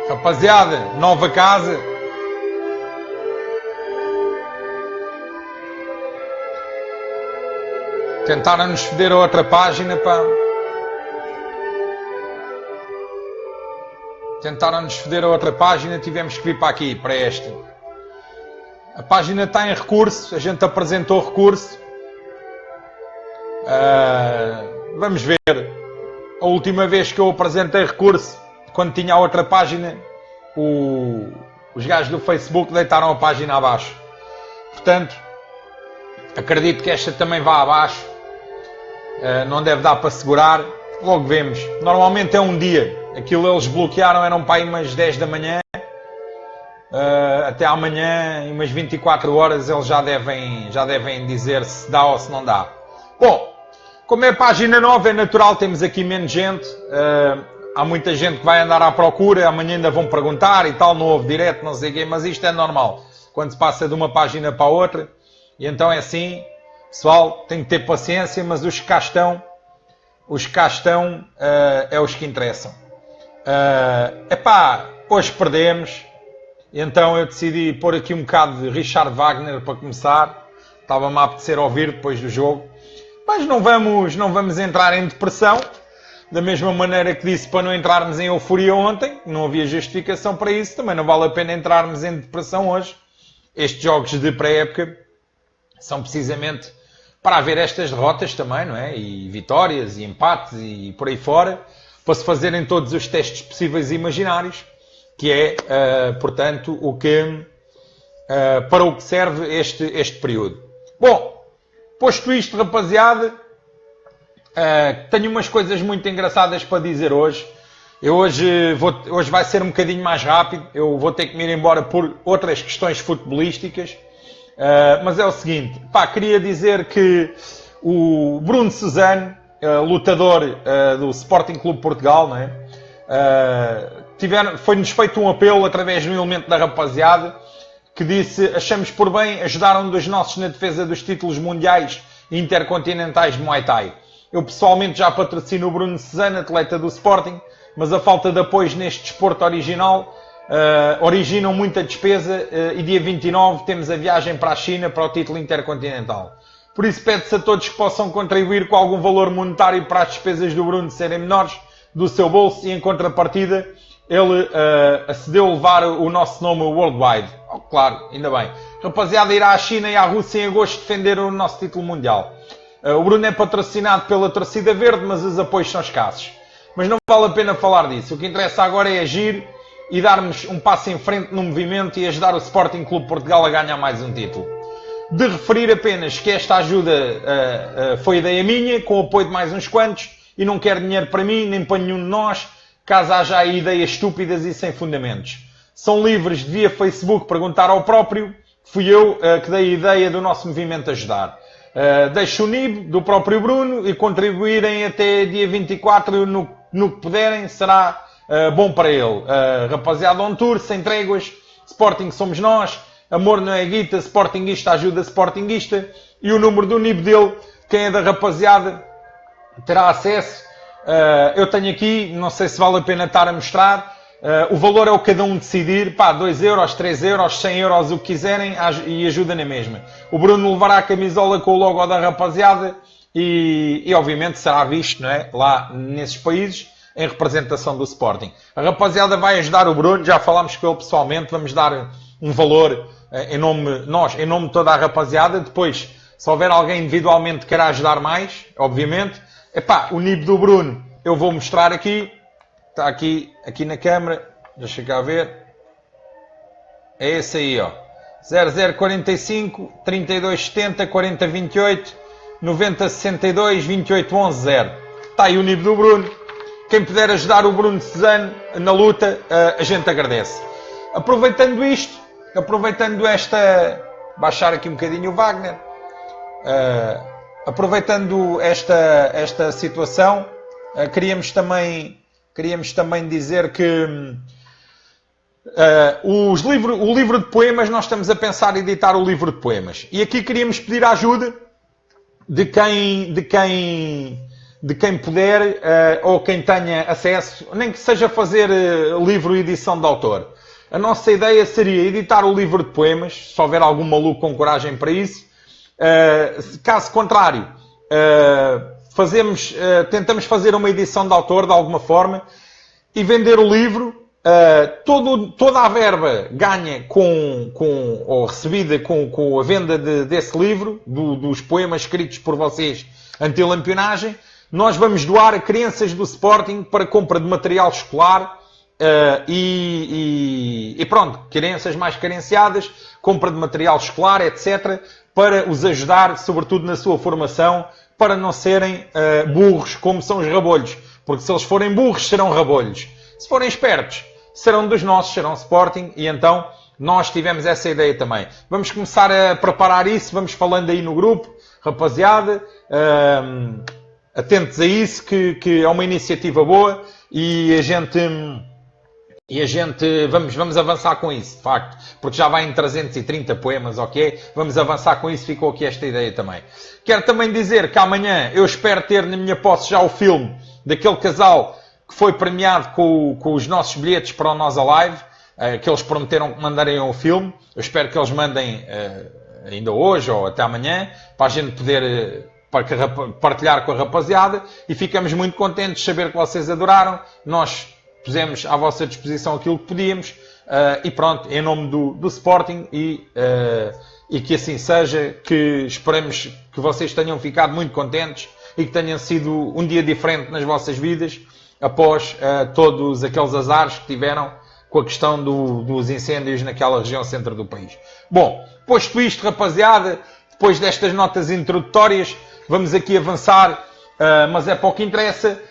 Rapaziada, nova casa. Tentaram-nos foder a outra página, pá. Tentaram-nos foder a outra página, tivemos que vir para aqui, para esta. A página está em recurso, a gente apresentou recurso. Vamos ver. A última vez que eu apresentei recurso, quando tinha a outra página, os gajos do Facebook deitaram a página abaixo. Portanto, acredito que esta também vá abaixo. Não deve dar para segurar. Logo vemos. Normalmente é um dia. Aquilo eles bloquearam, eram para aí umas 10 da manhã. Até amanhã, em umas 24 horas, eles já devem dizer se dá ou se não dá. Bom, como é página nova, é natural, temos aqui menos gente. Há muita gente que vai andar à procura, amanhã ainda vão perguntar e tal, não houve direto, não sei o quê, mas isto é normal. Quando se passa de uma página para a outra, e então é assim, pessoal, tem que ter paciência, mas os que cá estão é os que interessam. Hoje perdemos, então eu decidi pôr aqui um bocado de Richard Wagner para começar. Estava-me a apetecer ouvir depois do jogo. Mas não vamos entrar em depressão, da mesma maneira que disse para não entrarmos em euforia ontem, não havia justificação para isso, também não vale a pena entrarmos em depressão hoje. Estes jogos de pré-época são precisamente para haver estas derrotas também, não é? E vitórias, e empates, e por aí fora, para se fazerem todos os testes possíveis e imaginários, que é, portanto, para o que serve este período. Bom, posto isto, rapaziada, tenho umas coisas muito engraçadas para dizer hoje. Hoje vai ser um bocadinho mais rápido. Eu vou ter que me ir embora por outras questões futebolísticas. Mas é o seguinte, queria dizer que o Bruno Suzano, lutador do Sporting Clube Portugal, não é? Foi-nos feito um apelo através de um elemento da rapaziada que disse: achamos por bem ajudar um dos nossos na defesa dos títulos mundiais e intercontinentais de Muay Thai. Eu pessoalmente já patrocino o Bruno Suzano, atleta do Sporting, mas a falta de apoio neste desporto original originam muita despesa e dia 29 temos a viagem para a China para o título intercontinental. Por isso pede-se a todos que possam contribuir com algum valor monetário para as despesas do Bruno serem menores do seu bolso e em contrapartida ele acedeu a levar o nosso nome worldwide. Oh, claro, ainda bem. Rapaziada, irá à China e à Rússia em agosto defender o nosso título mundial. O Bruno é patrocinado pela torcida verde, mas os apoios são escassos. Mas não vale a pena falar disso. O que interessa agora é agir e darmos um passo em frente no movimento e ajudar o Sporting Clube Portugal a ganhar mais um título. De referir apenas que esta ajuda foi ideia minha, com o apoio de mais uns quantos, e não quero dinheiro para mim, nem para nenhum de nós, caso haja aí ideias estúpidas e sem fundamentos. São livres de via Facebook perguntar ao próprio, fui eu que dei a ideia do nosso movimento ajudar. Deixo o NIB do próprio Bruno e contribuírem até dia 24 no que puderem, será bom para ele. Rapaziada on tour, sem tréguas, Sporting somos nós, amor não é guita, Sportingista ajuda Sportingista, e o número do NIB dele, quem é da rapaziada, terá acesso. Eu tenho aqui, não sei se vale a pena estar a mostrar, o valor é o que cada um decidir, 2 euros, 3 euros, 100 euros, o que quiserem, e ajuda na mesma. O Bruno levará a camisola com o logo da rapaziada e obviamente será visto, não é? Lá nesses países, em representação do Sporting. A rapaziada vai ajudar o Bruno, já falámos com ele pessoalmente, vamos dar um valor em nome de toda a rapaziada. Depois, se houver alguém individualmente que queira ajudar mais, obviamente, o NIB do Bruno eu vou mostrar aqui. Está aqui na câmara. Deixa cá ver. É esse aí, ó. 0045 3270 4028 9062 28110. Está aí o NIB do Bruno. Quem puder ajudar o Bruno Suzano na luta, a gente agradece. Aproveitando esta... Baixar aqui um bocadinho o Wagner. Aproveitando esta situação, queríamos também dizer que o livro de poemas, nós estamos a pensar em editar o livro de poemas. E aqui queríamos pedir a ajuda de quem de quem puder, ou quem tenha acesso, nem que seja fazer livro e edição de autor. A nossa ideia seria editar o livro de poemas, se houver algum maluco com coragem para isso. Caso contrário, tentamos fazer uma edição de autor de alguma forma e vender o livro. Toda a verba ganha ou recebida com a venda desse livro, dos poemas escritos por vocês anti-lampionagem, nós vamos doar a crianças do Sporting para compra de material escolar e pronto, crianças mais carenciadas, compra de material escolar, etc., para os ajudar, sobretudo na sua formação, para não serem burros como são os rabolhos. Porque se eles forem burros, serão rabolhos. Se forem espertos, serão dos nossos, serão Sporting, e então nós tivemos essa ideia também. Vamos começar a preparar isso, vamos falando aí no grupo, rapaziada, atentos a isso, que é uma iniciativa boa, e a gente vamos avançar com isso, de facto, porque já vai em 330 poemas, ok? Vamos avançar com isso, ficou aqui esta ideia também. Quero também dizer que amanhã eu espero ter na minha posse já o filme daquele casal que foi premiado com os nossos bilhetes para o Nós Alive, que eles prometeram que mandariam o filme. Eu espero que eles mandem ainda hoje ou até amanhã, para a gente poder partilhar com a rapaziada, e ficamos muito contentes de saber que vocês adoraram. Nós pusemos à vossa disposição aquilo que podíamos, e pronto, em nome do Sporting, e que assim seja, que esperamos que vocês tenham ficado muito contentes e que tenha sido um dia diferente nas vossas vidas, após todos aqueles azares que tiveram com a questão dos incêndios naquela região centro do país. Bom, posto isto, rapaziada, depois destas notas introdutórias, vamos aqui avançar, mas é pouco que interessa.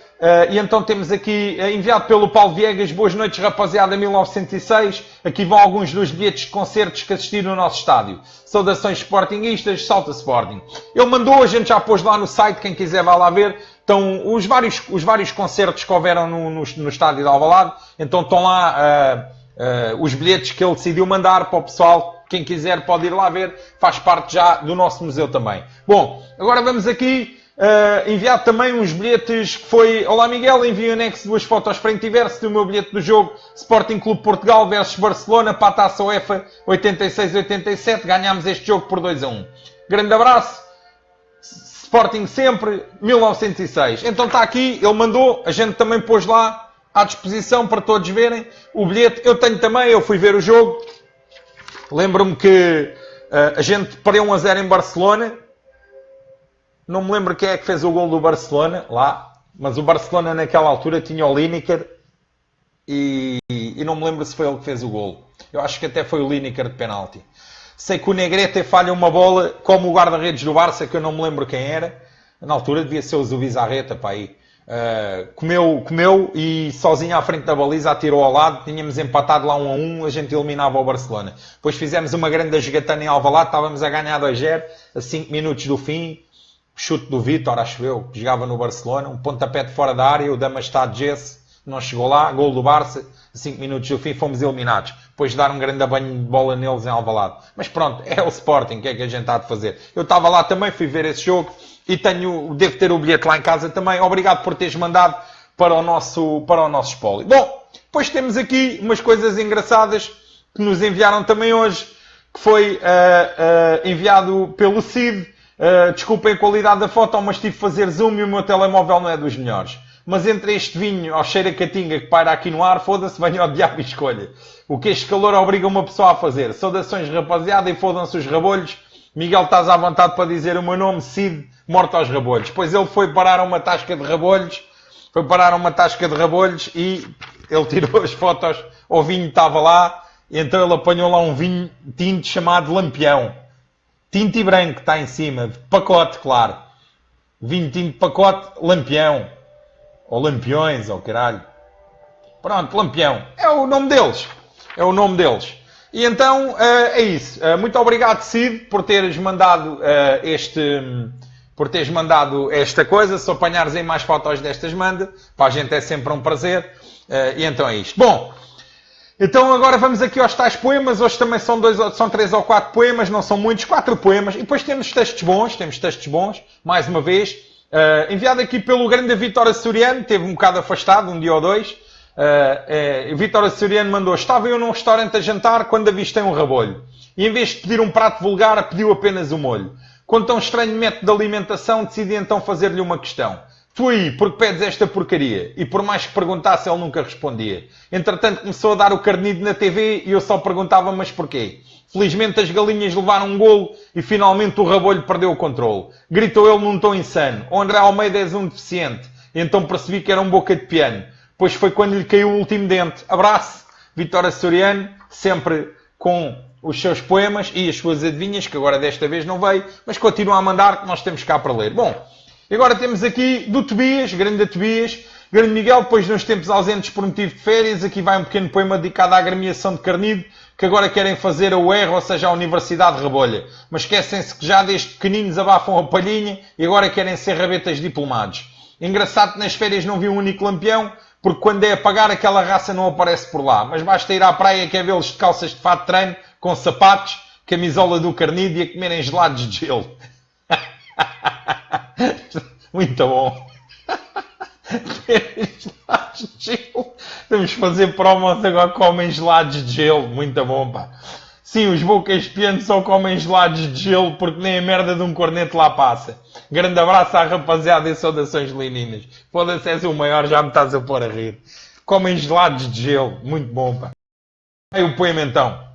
E então temos aqui, enviado pelo Paulo Viegas: boas noites, rapaziada, 1906. Aqui vão alguns dos bilhetes de concertos que assisti no nosso estádio. Saudações sportinguistas, salta Sporting. Ele mandou, a gente já pôs lá no site, quem quiser vai lá ver. Estão os vários concertos que houveram no estádio de Alvalade. Então estão lá os bilhetes que ele decidiu mandar para o pessoal. Quem quiser pode ir lá ver. Faz parte já do nosso museu também. Bom, agora vamos aqui enviar também uns bilhetes que foi... Olá Miguel, envio anexo 2 fotos frente e verso do meu bilhete do jogo Sporting Clube Portugal versus Barcelona para a Taça UEFA 86-87. Ganhámos este jogo por 2-1. Grande abraço. Sporting sempre, 1906. Então está aqui, ele mandou, a gente também pôs lá à disposição para todos verem o bilhete. Eu tenho também, eu fui ver o jogo. Lembro-me que a gente perdeu 1-0 em Barcelona. Não me lembro quem é que fez o gol do Barcelona lá, mas o Barcelona naquela altura tinha o Lineker e não me lembro se foi ele que fez o gol. Eu acho que até foi o Lineker de penalti. Sei que o Negrete falha uma bola, como o guarda-redes do Barça, que eu não me lembro quem era. Na altura devia ser o Zubizarreta, pá, aí. Comeu e sozinho à frente da baliza atirou ao lado. Tínhamos empatado lá 1-1, a gente eliminava o Barcelona. Depois fizemos uma grande jogatana em Alvalade, estávamos a ganhar 2-0, a 5 minutos do fim. Chute do Vítor, acho eu, que jogava no Barcelona. Um pontapé de fora da área, o Damastar de Jesse não chegou lá. Gol do Barça, 5 minutos do fim, fomos eliminados. Depois de dar um grande banho de bola neles em Alvalade. Mas pronto, é o Sporting, o que é que a gente há de fazer? Eu estava lá também, fui ver esse jogo e devo ter o bilhete lá em casa também. Obrigado por teres mandado para o nosso espólio. Bom, depois temos aqui umas coisas engraçadas que nos enviaram também hoje, que foi enviado pelo Cid. Desculpem a qualidade da foto, mas tive de fazer zoom e o meu telemóvel não é dos melhores. Mas entre este vinho ao cheiro a catinga que paira aqui no ar, foda-se, venha ao diabo e escolha. O que este calor obriga uma pessoa a fazer. Saudações, rapaziada, e fodam-se os rabolhos. Miguel, estás à vontade para dizer o meu nome, Cid, morto aos rabolhos. Pois ele foi parar a uma tasca de rabolhos, e ele tirou as fotos, o vinho estava lá, e então ele apanhou lá um vinho tinto chamado Lampião. Tinto e branco está em cima, de pacote, claro. Vinho tinto de pacote, Lampião. Ou Lampiões, ou caralho. Pronto, Lampião. É o nome deles. E então, é isso. Muito obrigado, Cid, por teres mandado esta coisa. Se apanhares aí mais fotos destas, manda. Para a gente é sempre um prazer. E então é isto. Bom, então agora vamos aqui aos tais poemas. Hoje também são 3 ou 4 poemas, não são muitos, 4 poemas. E depois temos textos bons, mais uma vez. Enviado aqui pelo grande Vítor Açoriano, teve um bocado afastado, um dia ou dois. Vítor Açoriano mandou: estava eu num restaurante a jantar quando avistei um rabolho. E em vez de pedir um prato vulgar, pediu apenas o molho. Com tão estranho método de alimentação, decidi então fazer-lhe uma questão. Tu aí, por que pedes esta porcaria? E por mais que perguntasse, ele nunca respondia. Entretanto, começou a dar o carnido na TV e eu só perguntava, mas porquê? Felizmente as galinhas levaram um golo e finalmente o rabolho perdeu o controle. Gritou ele num tom insano: o André Almeida és um deficiente. E então percebi que era um boca de piano. Pois foi quando lhe caiu o último dente. Abraço, Vítor Açoriano, sempre com os seus poemas e as suas adivinhas, que agora desta vez não veio, mas continua a mandar, que nós temos cá para ler. Bom, e agora temos aqui do Tobias, grande Tobias, grande Miguel, depois de uns tempos ausentes por motivo de férias, aqui vai um pequeno poema dedicado à agremiação de Carnido, que agora querem fazer a UR, ou seja, a Universidade de Rabolha. Mas esquecem-se que já desde pequeninos abafam a palhinha e agora querem ser rabetas diplomados. Engraçado que nas férias não vi um único lampião, porque quando é a pagar aquela raça não aparece por lá. Mas basta ir à praia que é vê-los de calças de fato de treino, com sapatos, camisola do Carnido e a comerem gelados de gelo. Muito bom. Gelados de gelo. Temos que fazer promos agora, comem gelados de gelo. Muito bom, pá. Sim, os bocas pianos só comem gelados de gelo porque nem a merda de um corneto lá passa. Grande abraço à rapaziada e saudações leninas. Foda-se, és o maior, já me estás a pôr a rir. Comem gelados de gelo. Muito bom, pá. Aí o poema então.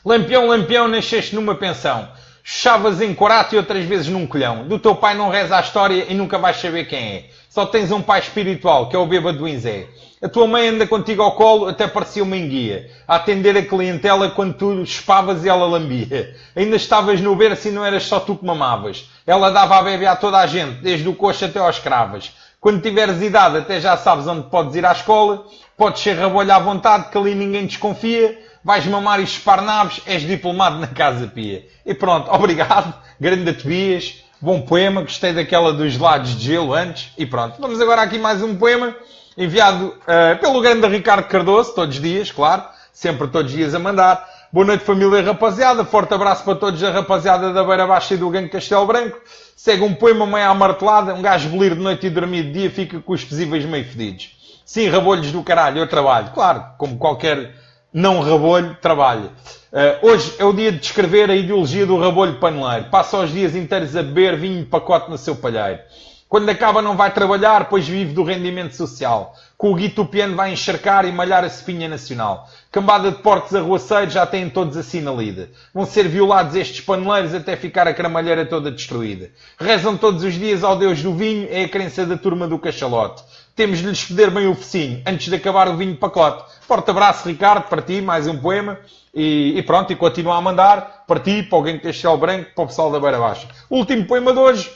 Lampião, lampião, nasceste numa pensão. Chavas em corato e outras vezes num colhão. Do teu pai não reza a história e nunca vais saber quem é. Só tens um pai espiritual, que é o bêbado do Inzé. A tua mãe anda contigo ao colo, até parecia uma enguia. A atender a clientela quando tu chupavas e ela lambia. Ainda estavas no berço e não eras só tu que mamavas. Ela dava a bebê a toda a gente, desde o coxo até aos cravas. Quando tiveres idade, até já sabes onde podes ir à escola. Podes ser rabolho à vontade, que ali ninguém desconfia. Vais mamar e chupar naves, és diplomado na Casa Pia. E pronto, obrigado, grande Tobias, bom poema, gostei daquela dos gelados de gelo antes, e pronto. Vamos agora aqui mais um poema, enviado pelo grande Ricardo Cardoso, todos os dias, claro, sempre todos os dias a mandar. Boa noite família e rapaziada, forte abraço para todos a rapaziada da Beira Baixa e do Gangue Castelo Branco. Segue um poema meio à martelada, um gajo bolir de noite e dormir de dia fica com os pesíveis meio fedidos. Sim, rabolhos do caralho, eu trabalho, claro, como qualquer não rabolho, trabalha. Hoje é o dia de descrever a ideologia do rabolho paneleiro. Passa os dias inteiros a beber vinho de pacote no seu palheiro. Quando acaba não vai trabalhar, pois vive do rendimento social. Com o guito piano vai encharcar e malhar a cepinha nacional. Cambada de porcos arruaceiros já têm todos assim na lida. Vão ser violados estes paneleiros até ficar a cramalheira toda destruída. Rezam todos os dias ao Deus do vinho, é a crença da turma do cachalote. Temos de lhes foder bem o focinho, antes de acabar o vinho de pacote. Forte abraço, Ricardo, para ti, mais um poema. E pronto, e continua a mandar para ti, para alguém de Castelo Branco, para o pessoal da Beira Baixa. Último poema de hoje,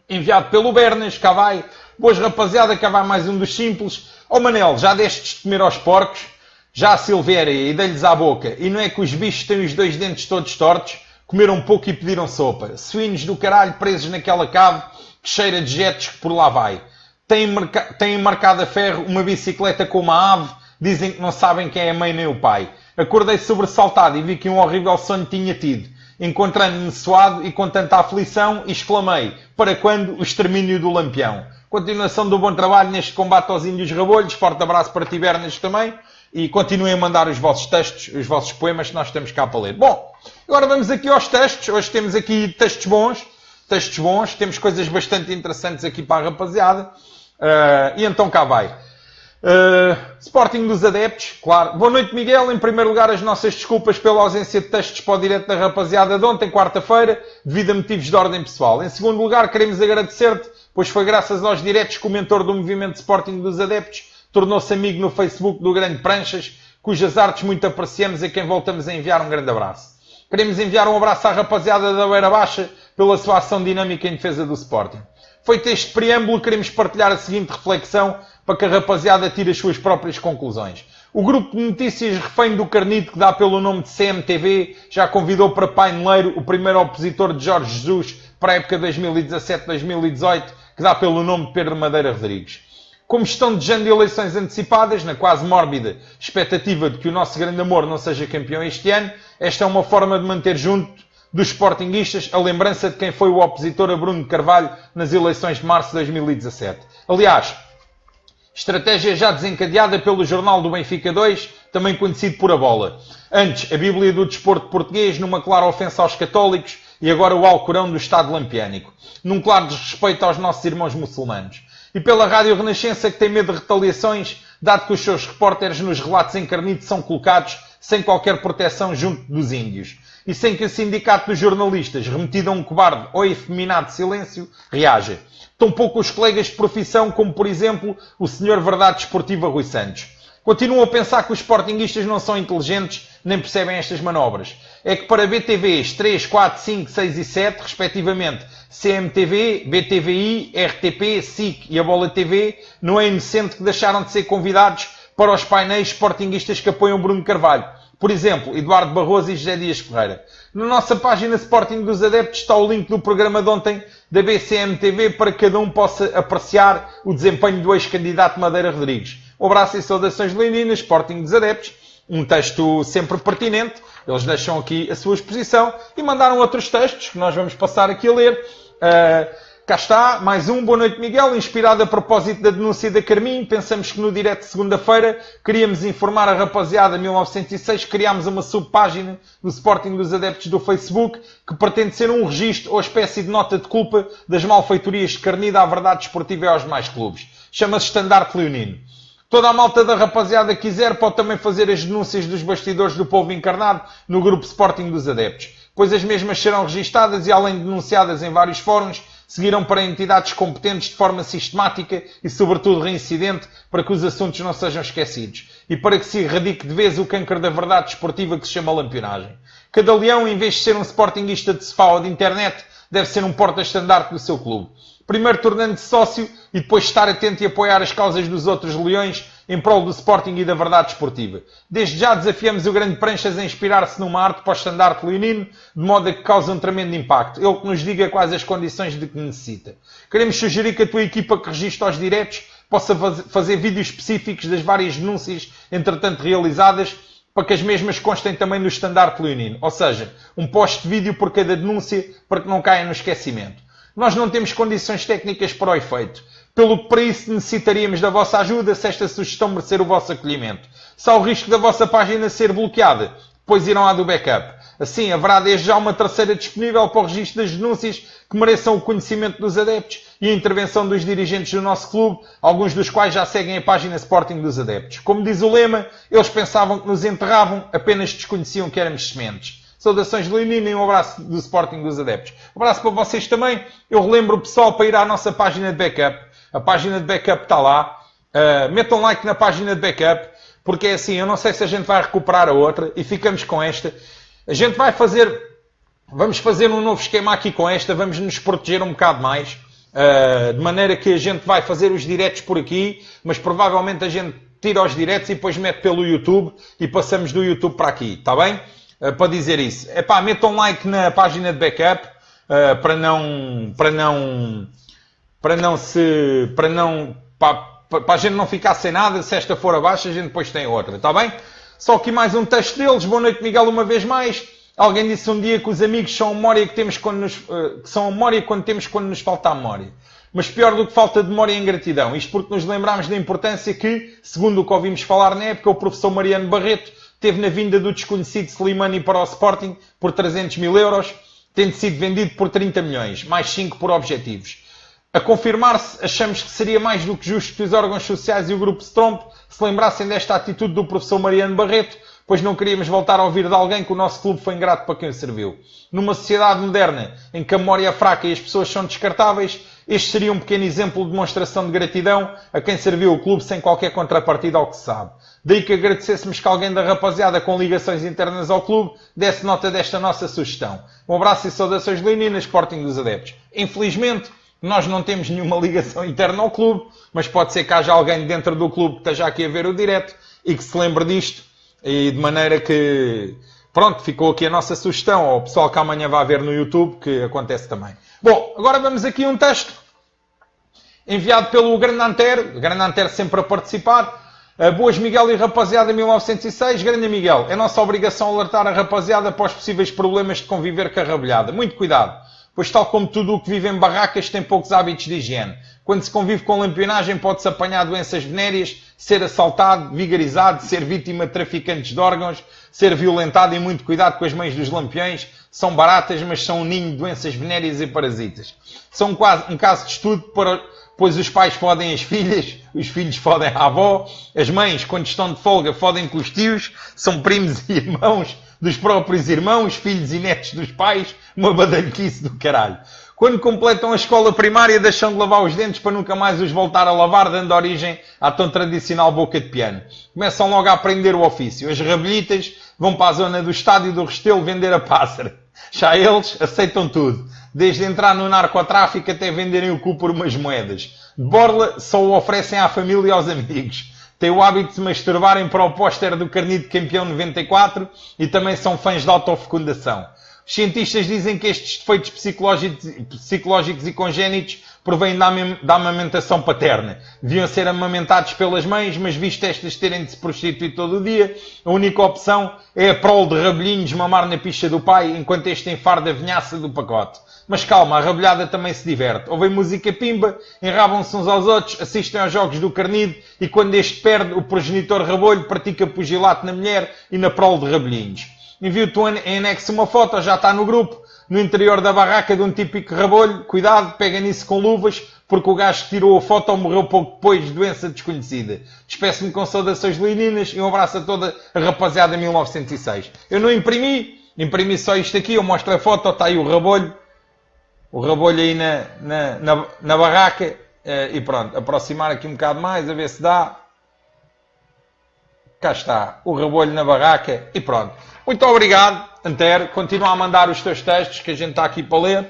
enviado pelo Bernas, cá vai. Boas rapaziada, cá vai mais um dos simples. Ó Manel, já destes de comer aos porcos? Já a Silvéria e dei-lhes à boca. E não é que os bichos têm os dois dentes todos tortos? Comeram um pouco e pediram sopa. Suínos do caralho presos naquela cave que cheira de jetos que por lá vai. Têm marcado a ferro uma bicicleta com uma ave. Dizem que não sabem quem é a mãe nem o pai. Acordei sobressaltado e vi que um horrível sonho tinha tido. Encontrando-me suado e com tanta aflição, exclamei: para quando o extermínio do Lampião? Continuação do bom trabalho neste combate aos índios rabolhos. Forte abraço para ti, Bernas, também. E continuem a mandar os vossos textos, os vossos poemas, que nós estamos cá para ler. Bom, agora vamos aqui aos textos. Hoje temos aqui textos bons. Temos coisas bastante interessantes aqui para a rapaziada. E então cá vai. Sporting dos adeptos, claro. Boa noite, Miguel. Em primeiro lugar, as nossas desculpas pela ausência de textos para o direto da rapaziada de ontem, quarta-feira, devido a motivos de ordem pessoal. Em segundo lugar, queremos agradecer-te, pois foi graças aos diretos que o mentor do movimento Sporting dos adeptos tornou-se amigo no Facebook do Grande Pranchas, cujas artes muito apreciamos e a quem voltamos a enviar um grande abraço. Queremos enviar um abraço à rapaziada da Beira Baixa pela sua ação dinâmica em defesa do Sporting. Feito este preâmbulo, queremos partilhar a seguinte reflexão para que a rapaziada tire as suas próprias conclusões. O grupo de notícias refém do Carnido, que dá pelo nome de CMTV, já convidou para paineleiro o primeiro opositor de Jorge Jesus para a época 2017-2018, que dá pelo nome de Pedro Madeira Rodrigues. Como estão desejando eleições antecipadas, na quase mórbida expectativa de que o nosso grande amor não seja campeão este ano, esta é uma forma de manter junto dos sportinguistas a lembrança de quem foi o opositor a Bruno de Carvalho nas eleições de março de 2017. Aliás, estratégia já desencadeada pelo Jornal do Benfica 2, também conhecido por A Bola. Antes, a Bíblia do desporto português, numa clara ofensa aos católicos, e agora o Alcorão do Estado lampiânico, num claro desrespeito aos nossos irmãos muçulmanos. E pela Rádio Renascença, que tem medo de retaliações, dado que os seus repórteres nos relatos encarnidos são colocados sem qualquer proteção junto dos índios. E sem que o sindicato dos jornalistas, remetido a um cobarde ou efeminado silêncio, reaja. Tampouco os colegas de profissão, como por exemplo o Sr. Verdade Desportiva Rui Santos. Continuam a pensar que os sportinguistas não são inteligentes, nem percebem estas manobras. É que para BTVs 3, 4, 5, 6 e 7, respectivamente CMTV, BTVI, RTP, SIC e a Bola TV, não é inocente que deixaram de ser convidados para os painéis sportinguistas que apoiam Bruno Carvalho. Por exemplo, Eduardo Barroso e José Dias Ferreira. Na nossa página Sporting dos Adeptos está o link do programa de ontem da BCMTV para que cada um possa apreciar o desempenho do ex-candidato Madeira Rodrigues. Um abraço e saudações leoninas, Sporting dos Adeptos. Um texto sempre pertinente. Eles deixam aqui a sua exposição e mandaram outros textos que nós vamos passar aqui a ler. Cá está, mais um. Boa noite, Miguel. Inspirado a propósito da denúncia da Carmim, pensamos que no direto de segunda-feira queríamos informar a rapaziada 1906, criámos uma subpágina do Sporting dos Adeptos do Facebook que pretende ser um registro ou espécie de nota de culpa das malfeitorias de Carnida à verdade desportiva e aos demais clubes. Chama-se Estandarte Leonino. Toda a malta da rapaziada que quiser pode também fazer as denúncias dos bastidores do povo encarnado no grupo Sporting dos Adeptos, pois as mesmas serão registadas e, além de denunciadas em vários fóruns, seguirão para entidades competentes de forma sistemática e, sobretudo, reincidente, para que os assuntos não sejam esquecidos e para que se erradique de vez o cancro da verdade desportiva que se chama lampionagem. Cada leão, em vez de ser um sportinguista de sofá ou de internet, deve ser um porta-estandarte do seu clube. Primeiro tornando-se sócio e depois estar atento e apoiar as causas dos outros leões em prol do Sporting e da verdade desportiva. Desde já desafiamos o grande Pranchas a inspirar-se numa arte para o estandarte leonino, de modo a que cause um tremendo impacto. Ele que nos diga quais as condições de que necessita. Queremos sugerir que a tua equipa que registra os diretos possa fazer vídeos específicos das várias denúncias, entretanto realizadas, para que as mesmas constem também no estandarte leonino. Ou seja, um post de vídeo por cada denúncia, para que não caia no esquecimento. Nós não temos condições técnicas para o efeito, pelo que para isso necessitaríamos da vossa ajuda se esta sugestão merecer o vosso acolhimento. Se há o risco da vossa página ser bloqueada, depois irão à do backup. Assim, haverá desde já uma terceira disponível para o registro das denúncias que mereçam o conhecimento dos adeptos e a intervenção dos dirigentes do nosso clube, alguns dos quais já seguem a página Sporting dos Adeptos. Como diz o lema, eles pensavam que nos enterravam, apenas desconheciam que éramos sementes. Saudações leonino e um abraço do Sporting dos Adeptos. Um abraço para vocês também. Eu relembro o pessoal para ir à nossa página de backup. A página de backup está lá. Metam like na página de backup, porque é assim, eu não sei se a gente vai recuperar a outra e ficamos com esta. A gente vamos fazer um novo esquema aqui com esta, vamos nos proteger um bocado mais, de maneira que a gente vai fazer os diretos por aqui, mas provavelmente a gente tira os diretos e depois mete pelo YouTube e passamos do YouTube para aqui, está bem? Para dizer isso. Metam like na página de backup, para a gente não ficar sem nada. Se esta for abaixo, a gente depois tem outra, está bem? Só aqui mais um texto deles. Boa noite, Miguel, uma vez mais. Alguém disse um dia que os amigos são a memória que temos quando nos falta a memória. Mas pior do que falta de memória é ingratidão. Isto porque nos lembramos da importância que, segundo o que ouvimos falar na época, o professor Mariano Barreto teve na vinda do desconhecido Slimani para o Sporting por 300 mil euros, tendo sido vendido por 30 milhões, mais 5 por objetivos. A confirmar-se, achamos que seria mais do que justo que os órgãos sociais e o Grupo Stromp se lembrassem desta atitude do professor Mariano Barreto, pois não queríamos voltar a ouvir de alguém que o nosso clube foi ingrato para quem o serviu. Numa sociedade moderna, em que a memória é fraca e as pessoas são descartáveis, este seria um pequeno exemplo de demonstração de gratidão a quem serviu o clube sem qualquer contrapartida ao que se sabe. Daí que agradecêssemos que alguém da rapaziada com ligações internas ao clube desse nota desta nossa sugestão. Um abraço e saudações leoninas, Sporting dos Adeptos. Infelizmente, nós não temos nenhuma ligação interna ao clube, mas pode ser que haja alguém dentro do clube que esteja aqui a ver o direto e que se lembre disto, e de maneira que, pronto, ficou aqui a nossa sugestão ao pessoal que amanhã vai ver no YouTube, que acontece também. Bom, agora vamos aqui a um texto enviado pelo Grande Antero sempre a participar. Boas Miguel e rapaziada 1906, grande Miguel, é nossa obrigação alertar a rapaziada para os possíveis problemas de conviver com a rabelhada. Muito cuidado, pois tal como tudo o que vive em barracas tem poucos hábitos de higiene. Quando se convive com lampionagem pode-se apanhar doenças venéreas, ser assaltado, vigarizado, ser vítima de traficantes de órgãos, ser violentado e muito cuidado com as mães dos lampiões. São baratas, mas são um ninho de doenças venéreas e parasitas. São quase um caso de estudo, pois os pais fodem as filhas, os filhos fodem a avó, as mães, quando estão de folga, fodem com os tios, são primos e irmãos dos próprios irmãos, filhos e netos dos pais, uma badalhoquice do caralho. Quando completam a escola primária, deixam de lavar os dentes para nunca mais os voltar a lavar, dando origem à tão tradicional boca de piano. Começam logo a aprender o ofício. As rabelhitas vão para a zona do estádio do Restelo vender a pássara. Já eles aceitam tudo. Desde entrar no narcotráfico até venderem o cu por umas moedas. De borla só o oferecem à família e aos amigos. Têm o hábito de se masturbarem para o póster do Carnide campeão 94 e também são fãs de autofecundação. Os cientistas dizem que estes defeitos psicológicos e congénitos provêm da amamentação paterna. Deviam ser amamentados pelas mães, mas visto estas terem de se prostituir todo o dia, a única opção é a prole de rabelhinhos mamar na picha do pai, enquanto este enfarda a vinhaça do pacote. Mas calma, a rabelhada também se diverte. Ouvem música pimba, enrabam-se uns aos outros, assistem aos jogos do Carnide e quando este perde, o progenitor rabolho pratica pugilato na mulher e na prole de rabelhinhos. Envio-te em anexo uma foto, já está no grupo, no interior da barraca de um típico rabolho. Cuidado, pega nisso com luvas, porque o gajo que tirou a foto morreu pouco depois de doença desconhecida. Despeço-me com saudações leoninas e um abraço a toda a rapaziada 1906. Eu não imprimi só isto aqui, eu mostro a foto, está aí o rabolho aí na barraca, e pronto, aproximar aqui um bocado mais, a ver se dá. Cá está, o rabolho na barraca e pronto. Muito obrigado, Antero. Continua a mandar os teus textos que a gente está aqui para ler.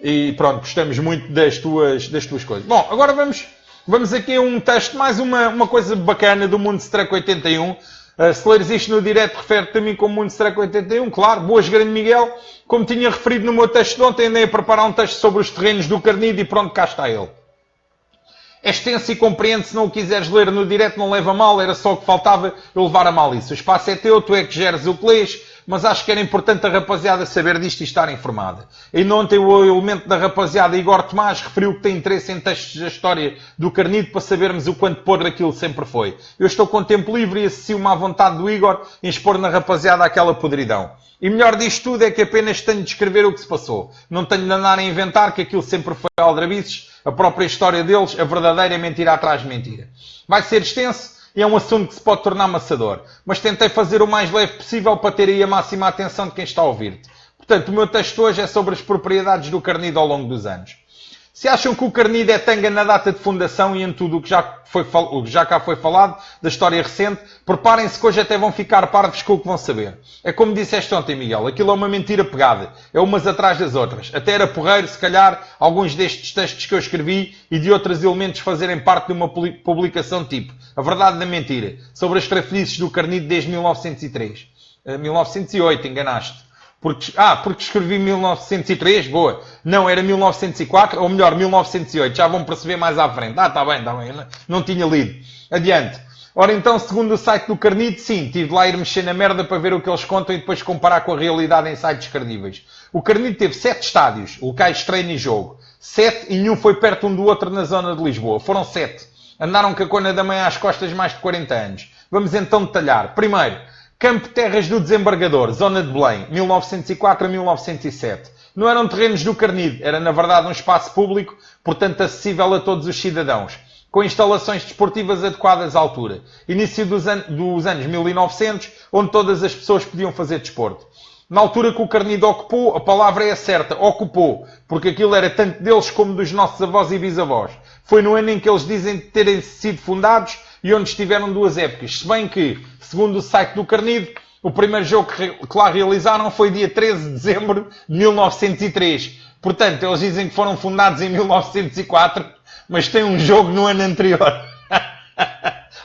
E pronto, gostamos muito das tuas coisas. Bom, agora vamos aqui a um texto, mais uma coisa bacana do Moonstruck 81. Se leres isto no direto, refere-te a mim como Moonstruck 81. Claro, boas, grande Miguel. Como tinha referido no meu texto de ontem, andei a preparar um texto sobre os terrenos do Carnide e pronto, cá está ele. É extenso e compreende, se não o quiseres ler no direto, não leva a mal, era só o que faltava eu levar a mal isso. O espaço é teu, tu é que geres o que lês, mas acho que era importante a rapaziada saber disto e estar informada. E ontem o elemento da rapaziada Igor Tomás referiu que tem interesse em textos da história do Carnide para sabermos o quanto podre aquilo sempre foi. Eu estou com tempo livre e associo-me à vontade do Igor em expor na rapaziada aquela podridão. E melhor disto tudo é que apenas tenho de escrever o que se passou. Não tenho de andar a inventar que aquilo sempre foi aldrabices, a própria história deles, a verdadeira mentira atrás de mentira. Vai ser extenso e é um assunto que se pode tornar amassador. Mas tentei fazer o mais leve possível para ter aí a máxima atenção de quem está a ouvir-te. Portanto, o meu texto hoje é sobre as propriedades do Carnide ao longo dos anos. Se acham que o Carnide é tanga na data de fundação e em tudo o que já cá foi falado da história recente, preparem-se que hoje até vão ficar parvos com o que vão saber. É como disseste ontem, Miguel, aquilo é uma mentira pegada. É umas atrás das outras. Até era porreiro, se calhar, alguns destes textos que eu escrevi e de outros elementos fazerem parte de uma publicação tipo A Verdade da Mentira, sobre as trafolhices do Carnide desde 1903. 1908, enganaste. Porque escrevi 1903, boa. Não, era 1904, ou melhor, 1908. Já vão perceber mais à frente. Está bem. Não tinha lido. Adiante. Ora então, segundo o site do Carnide, sim, tive de lá ir mexer na merda para ver o que eles contam e depois comparar com a realidade em sites credíveis. O Carnide teve 7 estádios, locais de treino e jogo. 7 e nenhum foi perto um do outro na zona de Lisboa. Foram 7. Andaram com a cona da mãe às costas mais de 40 anos. Vamos então detalhar. Primeiro, Campo Terras do Desembargador, zona de Belém, 1904 a 1907. Não eram terrenos do Carnide, era na verdade um espaço público, portanto acessível a todos os cidadãos, com instalações desportivas adequadas à altura. Início dos anos 1900, onde todas as pessoas podiam fazer desporto. Na altura que o Carnide ocupou, a palavra é certa, ocupou, porque aquilo era tanto deles como dos nossos avós e bisavós. Foi no ano em que eles dizem terem sido fundados e onde estiveram 2 épocas. Se bem que, segundo o site do Carnide, o primeiro jogo que lá realizaram foi dia 13 de dezembro de 1903. Portanto, eles dizem que foram fundados em 1904, mas tem um jogo no ano anterior.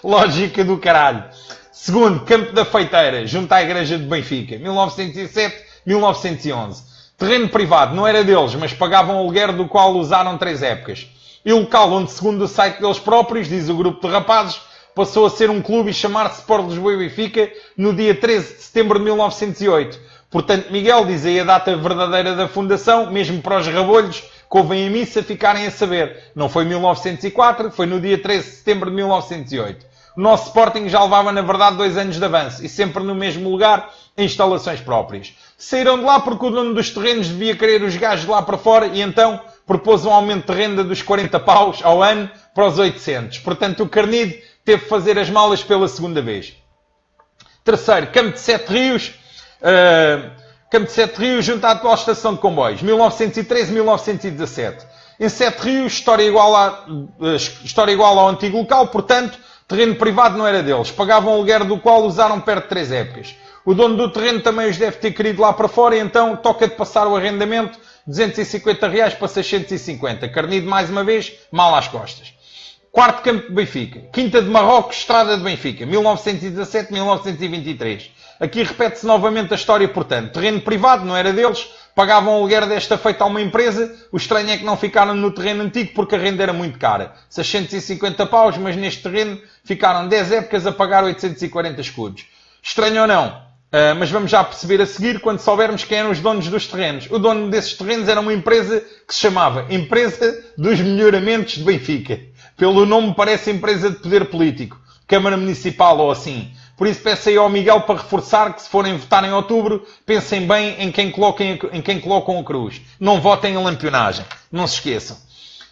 Lógica do caralho. Segundo, Campo da Feiteira, junto à Igreja de Benfica, 1907-1911. Terreno privado, não era deles, mas pagavam aluguer do qual usaram 3 épocas. E o local onde, segundo o site deles próprios, diz o grupo de rapazes, passou a ser um clube e chamar-se Sport Lisboa e Benfica no dia 13 de setembro de 1908. Portanto, Miguel, diz aí a data verdadeira da fundação, mesmo para os rabolhos que ouvem a missa ficarem a saber. Não foi 1904, foi no dia 13 de setembro de 1908. O nosso Sporting já levava, na verdade, 2 anos de avanço e sempre no mesmo lugar, em instalações próprias. Saíram de lá porque o dono dos terrenos devia querer os gajos de lá para fora e então propôs um aumento de renda dos 40 paus ao ano para os 800. Portanto, o Carnide teve que fazer as malas pela segunda vez. Terceiro, Campo de Sete Rios. Campo de Sete Rios junto à atual estação de comboios. 1913-1917. Em Sete Rios, história igual ao antigo local, portanto, terreno privado não era deles. Pagavam o aluguer do qual usaram perto de 3 épocas. O dono do terreno também os deve ter querido lá para fora e então toca de passar o arrendamento de R$250 para 650. Carnide, mais uma vez, mal às costas. Quarto Campo de Benfica. Quinta de Marrocos, Estrada de Benfica. 1917-1923. Aqui repete-se novamente a história, portanto. Terreno privado, não era deles. Pagavam o aluguer desta feita a uma empresa. O estranho é que não ficaram no terreno antigo porque a renda era muito cara. 650 paus, mas neste terreno ficaram 10 épocas a pagar 840 escudos. Estranho ou não? Mas vamos já perceber a seguir quando soubermos quem eram os donos dos terrenos. O dono desses terrenos era uma empresa que se chamava Empresa dos Melhoramentos de Benfica. Pelo nome parece empresa de poder político. Câmara Municipal ou assim. Por isso peço aí ao Miguel para reforçar que se forem votar em outubro, pensem bem em quem colocam a cruz. Não votem em lampionagem. Não se esqueçam.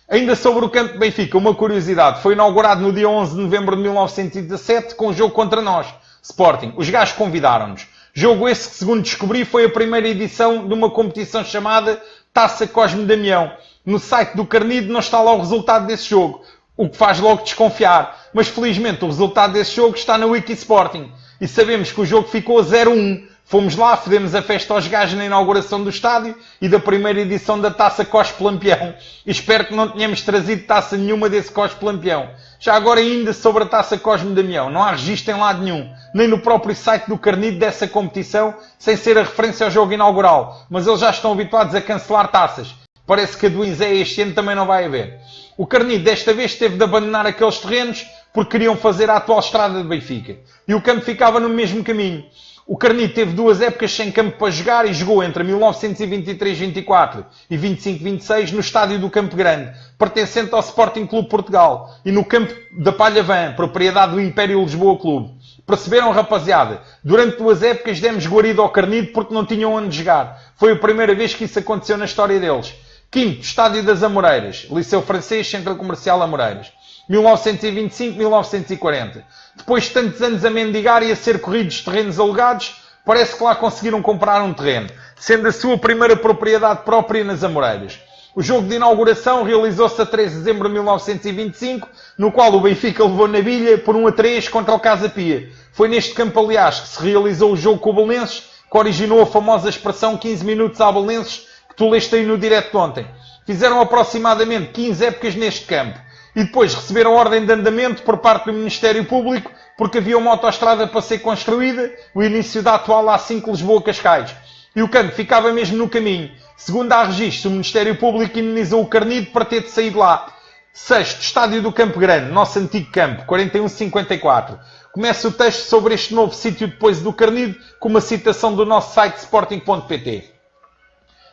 Ainda sobre o Campo de Benfica, uma curiosidade. Foi inaugurado no dia 11 de novembro de 1917 com um jogo contra nós. Sporting. Os gajos convidaram-nos. Jogo esse que, segundo descobri, foi a primeira edição de uma competição chamada Taça Cosme Damião. No site do Carnide não está lá o resultado desse jogo, o que faz logo desconfiar. Mas felizmente o resultado desse jogo está na Wiki Sporting. E sabemos que o jogo ficou 0-1. Fomos lá, fizemos a festa aos gajos na inauguração do estádio e da primeira edição da Taça Cospe Lampião. E espero que não tenhamos trazido taça nenhuma desse Cospe Lampião. Já agora ainda sobre a Taça Cosme Damião. Não há registro em lado nenhum, nem no próprio site do Carnide dessa competição, sem ser a referência ao jogo inaugural. Mas eles já estão habituados a cancelar taças. Parece que a do Inzé este ano também não vai haver. O Carnide desta vez teve de abandonar aqueles terrenos porque queriam fazer a atual estrada de Benfica. E o campo ficava no mesmo caminho. O Carnide teve 2 épocas sem campo para jogar e jogou entre 1923-24 e 25-26 no estádio do Campo Grande, pertencente ao Sporting Clube Portugal, e no campo da Palhavã, propriedade do Império Lisboa Clube. Perceberam, rapaziada? Durante 2 épocas demos guarida ao Carnide porque não tinham onde jogar. Foi a primeira vez que isso aconteceu na história deles. Quinto, Estádio das Amoreiras, Liceu Francês, Centro Comercial Amoreiras. 1925-1940. Depois de tantos anos a mendigar e a ser corridos terrenos alugados, parece que lá conseguiram comprar um terreno, sendo a sua primeira propriedade própria nas Amoreiras. O jogo de inauguração realizou-se a 13 de dezembro de 1925, no qual o Benfica levou na bilha por 1-3 contra o Casa Pia. Foi neste campo, aliás, que se realizou o jogo com o Belenenses, que originou a famosa expressão 15 minutos à Belenenses, que tu leste aí no direto de ontem. Fizeram aproximadamente 15 épocas neste campo. E depois receberam ordem de andamento por parte do Ministério Público porque havia uma autoestrada para ser construída, o início da atual A5 Lisboa-Cascais. E o campo ficava mesmo no caminho. Segundo há registro, o Ministério Público indenizou o Carnide para ter de sair de lá. Sexto, Estádio do Campo Grande, nosso antigo campo, 41-54. Começa o texto sobre este novo sítio depois do Carnide com uma citação do nosso site sporting.pt.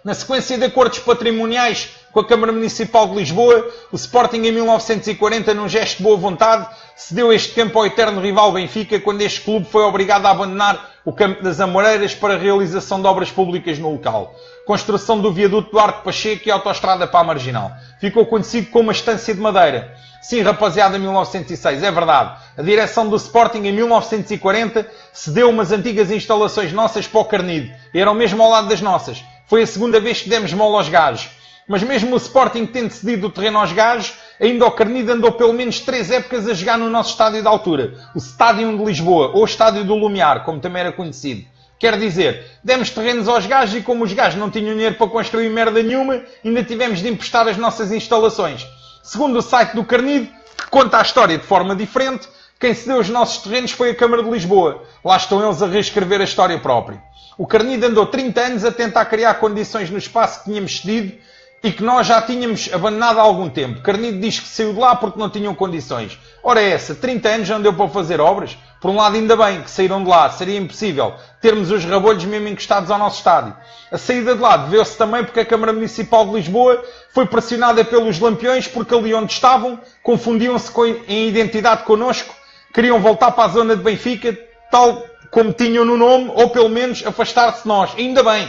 Na sequência de acordos patrimoniais com a Câmara Municipal de Lisboa, o Sporting em 1940, num gesto de boa vontade, cedeu este campo ao eterno rival Benfica quando este clube foi obrigado a abandonar o Campo das Amoreiras para a realização de obras públicas no local. Construção do viaduto Duarte Pacheco e autoestrada para a Marginal. Ficou conhecido como a Estância de Madeira. Sim, rapaziada, 1906, é verdade. A direção do Sporting em 1940 cedeu umas antigas instalações nossas para o Carnide. E eram mesmo ao lado das nossas. Foi a segunda vez que demos mola aos gajos. Mas mesmo o Sporting tendo cedido o terreno aos gajos, ainda o Carnide andou pelo menos 3 épocas a jogar no nosso estádio de altura. O Estádio de Lisboa, ou Estádio do Lumiar, como também era conhecido. Quer dizer, demos terrenos aos gajos e como os gajos não tinham dinheiro para construir merda nenhuma, ainda tivemos de emprestar as nossas instalações. Segundo o site do Carnide, que conta a história de forma diferente, quem cedeu os nossos terrenos foi a Câmara de Lisboa. Lá estão eles a reescrever a história própria. O Carnide andou 30 anos a tentar criar condições no espaço que tínhamos cedido e que nós já tínhamos abandonado há algum tempo. Carnide diz que saiu de lá porque não tinham condições. Ora essa, 30 anos não deu para fazer obras? Por um lado ainda bem que saíram de lá, seria impossível termos os rabolhos mesmo encostados ao nosso estádio. A saída de lá deveu-se também porque a Câmara Municipal de Lisboa foi pressionada pelos lampiões porque ali onde estavam confundiam-se em identidade connosco, queriam voltar para a zona de Benfica, tal como tinham no nome, ou pelo menos afastar-se de nós. Ainda bem.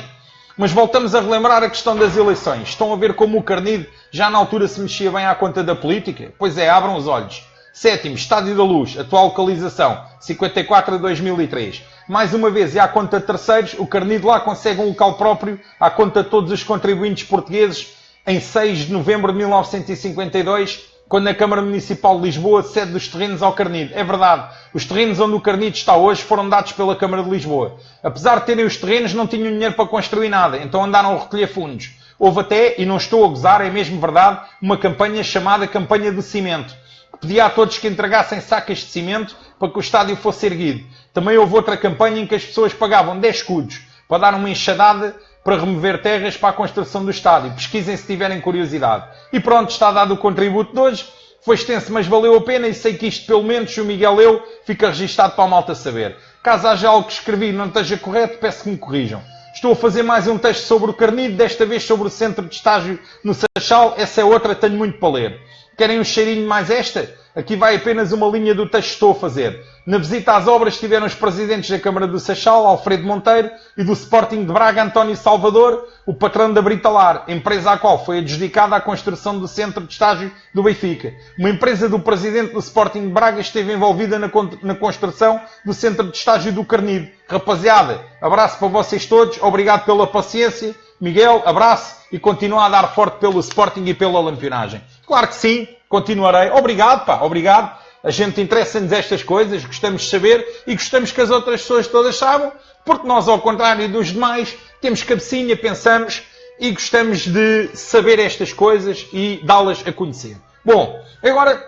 Mas voltamos a relembrar a questão das eleições. Estão a ver como o Carnide já na altura se mexia bem à conta da política? Pois é, abram os olhos. Sétimo, Estádio da Luz, atual localização, 54 a 2003. Mais uma vez, e à conta de terceiros, o Carnide lá consegue um local próprio à conta de todos os contribuintes portugueses em 6 de novembro de 1952, quando a Câmara Municipal de Lisboa cede os terrenos ao Carnide. É verdade, os terrenos onde o Carnide está hoje foram dados pela Câmara de Lisboa. Apesar de terem os terrenos, não tinham dinheiro para construir nada, então andaram a recolher fundos. Houve até, e não estou a gozar, é mesmo verdade, uma campanha chamada Campanha do Cimento, que pedia a todos que entregassem sacas de cimento para que o estádio fosse erguido. Também houve outra campanha em que as pessoas pagavam 10 escudos para dar uma enxadada para remover terras para a construção do estádio. Pesquisem se tiverem curiosidade. E pronto, está dado o contributo de hoje. Foi extenso, mas valeu a pena e sei que isto, pelo menos, se o Miguel leu, fica registado para a malta saber. Caso haja algo que escrevi e não esteja correto, peço que me corrijam. Estou a fazer mais um texto sobre o Carnide, desta vez sobre o centro de estágio no Seixal. Essa é outra, tenho muito para ler. Querem um cheirinho mais esta? Aqui vai apenas uma linha do texto que estou a fazer. Na visita às obras estiveram os presidentes da Câmara do Seixal, Alfredo Monteiro, e do Sporting de Braga, António Salvador, o patrão da Britalar, empresa à qual foi adjudicada a construção do centro de estágio do Benfica. Uma empresa do presidente do Sporting de Braga esteve envolvida na construção do centro de estágio do Carnide. Rapaziada, abraço para vocês todos, obrigado pela paciência. Miguel, abraço e continua a dar forte pelo Sporting e pela lampionagem. Claro que sim, continuarei. Obrigado, pá, obrigado. A gente interessa-nos estas coisas, gostamos de saber e gostamos que as outras pessoas todas saibam, porque nós, ao contrário dos demais, temos cabecinha, pensamos e gostamos de saber estas coisas e dá-las a conhecer. Bom, agora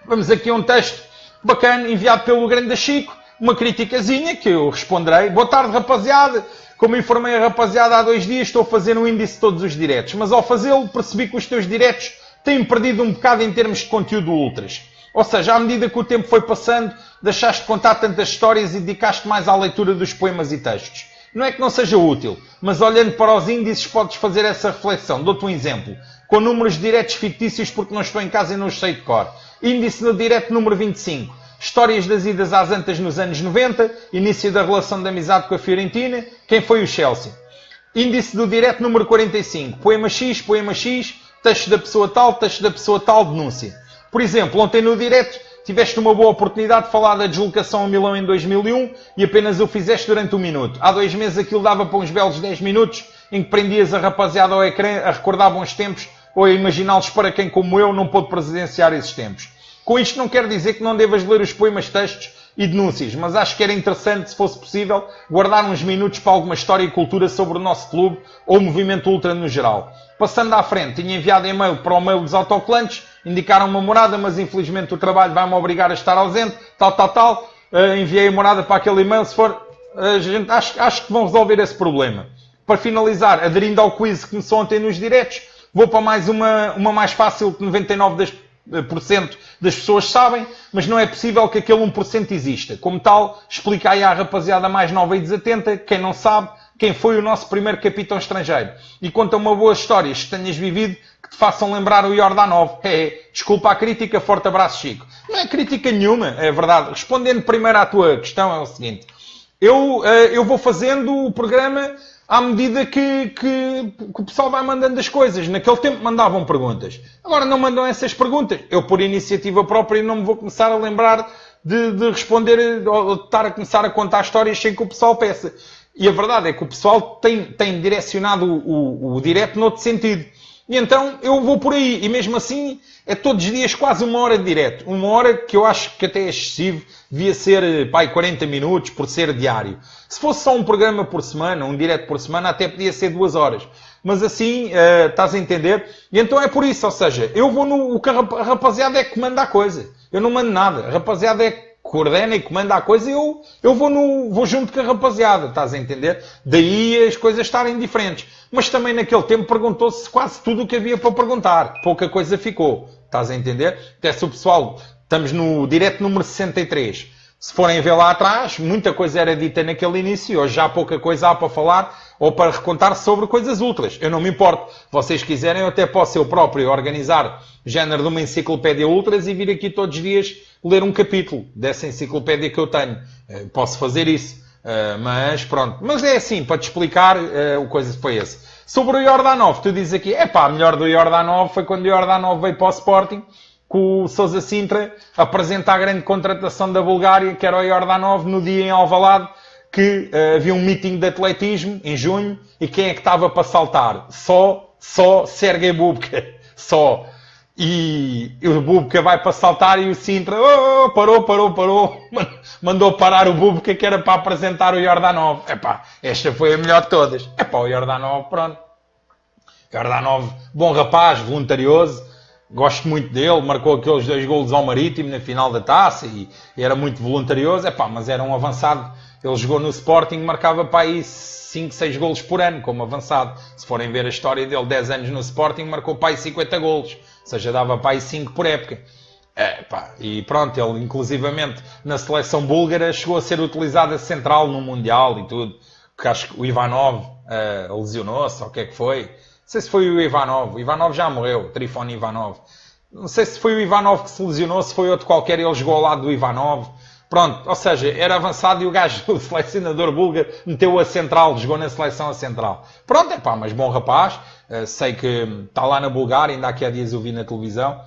vamos aqui a um texto bacana enviado pelo grande Chico, uma criticazinha que eu responderei. Boa tarde, rapaziada. Como informei a rapaziada há 2 dias, estou a fazer um índice de todos os diretos, mas ao fazê-lo percebi que os teus diretos têm perdido um bocado em termos de conteúdo ultras. Ou seja, à medida que o tempo foi passando, deixaste de contar tantas histórias e dedicaste mais à leitura dos poemas e textos. Não é que não seja útil, mas olhando para os índices podes fazer essa reflexão. Dou-te um exemplo. Com números de diretos fictícios porque não estou em casa e não os sei de cor. Índice no direto número 25. Histórias das idas às Antas nos anos 90. Início da relação de amizade com a Fiorentina. Quem foi o Chelsea? Índice do direto número 45. Poema X, texto da pessoa tal, denúncia. Por exemplo, ontem no direto tiveste uma boa oportunidade de falar da deslocação a Milão em 2001 e apenas o fizeste durante 1 minuto. Há 2 meses aquilo dava para uns belos 10 minutos em que prendias a rapaziada ao ecrã a recordar bons tempos ou a imaginá-los para quem, como eu, não pôde presenciar esses tempos. Com isto não quero dizer que não devas ler os poemas, textos e denúncias, mas acho que era interessante, se fosse possível, guardar uns minutos para alguma história e cultura sobre o nosso clube ou o movimento ultra no geral. Passando à frente, tinha enviado e-mail para o mail dos autocolantes, indicaram uma morada, mas infelizmente o trabalho vai-me obrigar a estar ausente, enviei a morada para aquele e-mail, se for, gente, acho que vão resolver esse problema. Para finalizar, aderindo ao quiz que começou ontem nos diretos, vou para mais uma mais fácil que 99% das pessoas sabem, mas não é possível que aquele 1% exista. Como tal, explica aí à rapaziada mais nova e desatenta, quem não sabe, quem foi o nosso primeiro capitão estrangeiro. E conta uma boa história que tenhas vivido que te façam lembrar o Jordanov. Desculpa a crítica, forte abraço, Chico. Não é crítica nenhuma, é verdade. Respondendo primeiro à tua questão, é o seguinte. Eu vou fazendo o programa à medida que o pessoal vai mandando as coisas. Naquele tempo mandavam perguntas. Agora não mandam essas perguntas. Eu, por iniciativa própria, não me vou começar a lembrar de responder ou de estar a começar a contar histórias sem que o pessoal peça. E a verdade é que o pessoal tem direcionado o direto noutro sentido. E então eu vou por aí. E mesmo assim é todos os dias quase 1 hora de direto. 1 hora que eu acho que até é excessivo. Devia ser 40 minutos por ser diário. Se fosse só um programa por semana, um direto por semana, até podia ser 2 horas. Mas assim, estás a entender? E então é por isso. Ou seja, eu vou no... O que a rapaziada é que manda a coisa. Eu não mando nada. A rapaziada é que coordena e comanda a coisa e eu vou junto com a rapaziada, estás a entender? Daí as coisas estarem diferentes. Mas também naquele tempo perguntou-se quase tudo o que havia para perguntar. Pouca coisa ficou, estás a entender? Até se o pessoal, estamos no direto número 63. Se forem ver lá atrás, muita coisa era dita naquele início, hoje já há pouca coisa há para falar ou para recontar sobre coisas ultras. Eu não me importo. Vocês quiserem, eu até posso eu próprio organizar género de uma enciclopédia ultras e vir aqui todos os dias ler um capítulo dessa enciclopédia que eu tenho. Posso fazer isso. Mas pronto. Mas é assim, para te explicar, o coisa foi esse. Sobre o Jordanov, tu dizes aqui, a melhor do Jordanov foi quando o Jordanov veio para o Sporting, que o Sousa Sintra apresenta a grande contratação da Bulgária, que era o Jordanov, no dia em Alvalade, que havia um meeting de atletismo, em junho, e quem é que estava para saltar? Só Sergei Bubka. Só. E o Bubka vai para saltar e o Sintra, parou. Mandou parar o Bubka, que era para apresentar o Jordanov. Esta foi a melhor de todas. O Jordanov, pronto. Jordanov, bom rapaz, voluntarioso. Gosto muito dele, marcou aqueles 2 golos ao Marítimo na final da taça e era muito voluntarioso, mas era um avançado. Ele jogou no Sporting, marcava para aí 5, 6 golos por ano como avançado. Se forem ver a história dele, 10 anos no Sporting, marcou para aí 50 golos. Ou seja, dava para aí 5 por época. E pronto, ele inclusivamente na seleção búlgara chegou a ser utilizado a central no Mundial e tudo. Porque acho que o Ivanov lesionou-se, ou o que é que foi. Não sei se foi o Ivanov. O Ivanov já morreu. Trifon Ivanov. Não sei se foi o Ivanov que se lesionou, se foi outro qualquer e ele jogou ao lado do Ivanov. Pronto. Ou seja, era avançado e o gajo, o selecionador búlgaro, meteu a central. Jogou na seleção a central. Pronto, mas bom rapaz. Sei que está lá na Bulgária. Ainda aqui há dias eu vi na televisão.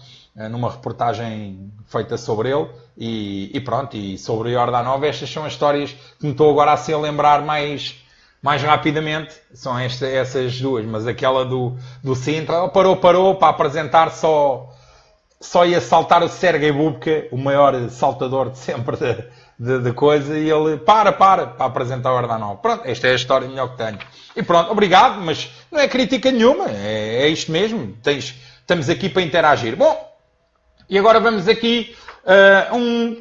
Numa reportagem feita sobre ele. E pronto. E sobre o Jordanov, estas são as histórias que me estou agora a lembrar mais rapidamente, são essas duas, mas aquela do Sintra, parou para apresentar, só ia saltar o Sergei Bubka, o maior saltador de sempre de coisa, e ele para apresentar o Jordanov. Pronto, esta é a história melhor que tenho. E pronto, obrigado, mas não é crítica nenhuma, é isto mesmo, estamos aqui para interagir. Bom, e agora vamos aqui,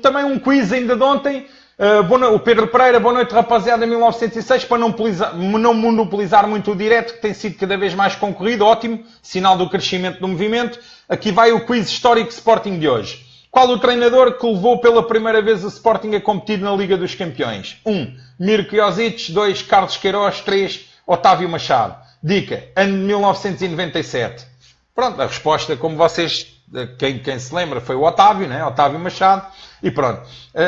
também um quiz ainda de ontem. O Pedro Pereira, boa noite rapaziada, 1906, para não monopolizar muito o direto, que tem sido cada vez mais concorrido, ótimo, sinal do crescimento do movimento. Aqui vai o quiz histórico Sporting de hoje. Qual o treinador que levou pela primeira vez o Sporting a competir na Liga dos Campeões? 1. Mirko Josic. 2. Carlos Queiroz. 3. Otávio Machado. Dica, ano de 1997. Pronto, a resposta, como vocês, quem se lembra, foi o Otávio, né? Otávio Machado. E pronto.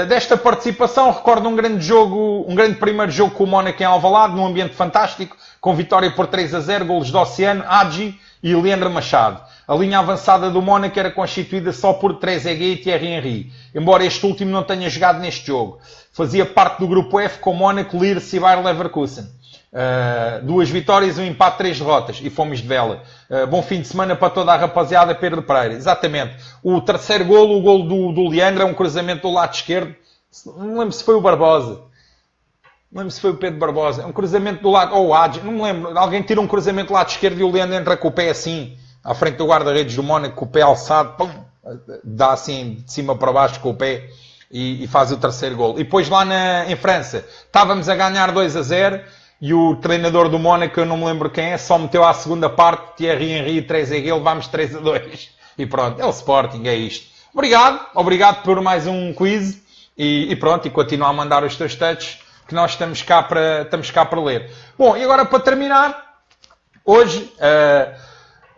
Desta participação, recordo um grande primeiro jogo com o Mónaco em Alvalade, num ambiente fantástico, com vitória por 3-0, golos de Oceano, Hagi e Leandro Machado. A linha avançada do Mónaco era constituída só por Trezeguet e Thierry Henry, embora este último não tenha jogado neste jogo. Fazia parte do grupo F com Mónaco, Lille e Bayer Leverkusen. 2 vitórias, 1 empate, 3 derrotas e fomos de vela. Bom fim de semana para toda a rapaziada. Pedro Pereira, exatamente. O terceiro golo, o golo do Leandro, é um cruzamento do lado esquerdo. Não me lembro se foi o Barbosa, não lembro se foi o Pedro Barbosa. É um cruzamento do lado, ou o Adji, não me lembro. Alguém tira um cruzamento do lado esquerdo e o Leandro entra com o pé assim à frente do guarda-redes do Mónaco, com o pé alçado, pum, dá assim de cima para baixo com o pé e faz o terceiro golo. E depois lá em França estávamos a ganhar 2-0 e o treinador do Mónaco, eu não me lembro quem é, só meteu à segunda parte Thierry Henry e Trezeguet, levámos 3-2 e pronto, é o Sporting, é isto. Obrigado por mais um quiz e pronto, e continua a mandar os teus textos que nós estamos cá para ler. Bom, e agora para terminar, hoje